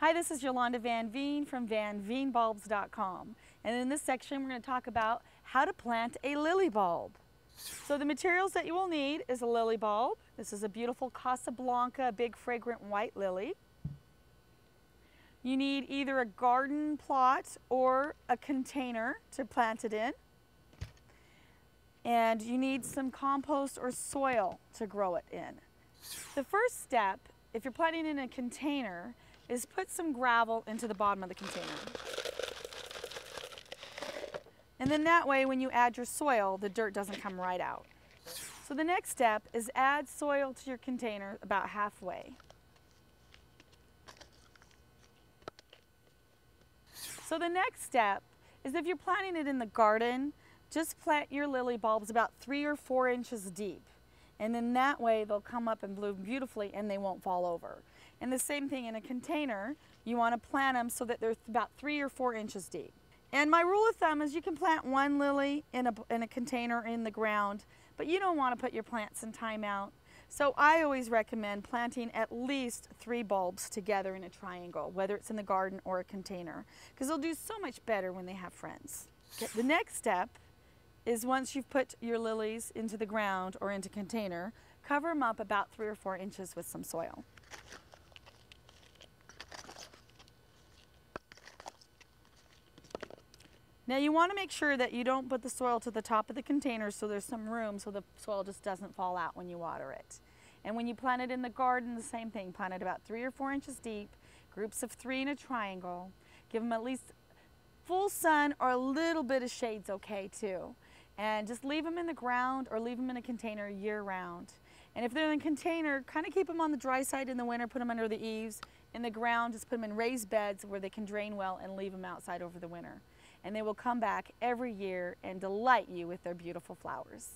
Hi, this is Yolanda Vanveen from vanveenbulbs.com, and in this section we're going to talk about how to plant a lily bulb. So the materials that you will need is a lily bulb. This is a beautiful Casablanca big fragrant white lily. You need either a garden plot or a container to plant it in. And you need some compost or soil to grow it in. The first step, if you're planting in a container, is put some gravel into the bottom of the container. And then that way when you add your soil, the dirt doesn't come right out. So the next step is add soil to your container about halfway. So the next step is if you're planting it in the garden, just plant your lily bulbs about 3 or 4 inches deep. And then that way they'll come up and bloom beautifully and they won't fall over. And the same thing in a container, you want to plant them so that they're about 3 or 4 inches deep. And my rule of thumb is you can plant one lily in a container in the ground, but you don't want to put your plants in timeout. So I always recommend planting at least 3 bulbs together in a triangle, whether it's in the garden or a container, because they'll do so much better when they have friends. Okay, the next step is once you've put your lilies into the ground or into a container, cover them up about 3 or 4 inches with some soil. Now you want to make sure that you don't put the soil to the top of the container so there's some room so the soil just doesn't fall out when you water it. And when you plant it in the garden, the same thing. Plant it about 3 or 4 inches deep, groups of 3 in a triangle. Give them at least full sun or a little bit of shade's okay too. And just leave them in the ground or leave them in a container year round. And if they're in a container, kind of keep them on the dry side in the winter, put them under the eaves. In the ground, just put them in raised beds where they can drain well and leave them outside over the winter. And they will come back every year and delight you with their beautiful flowers.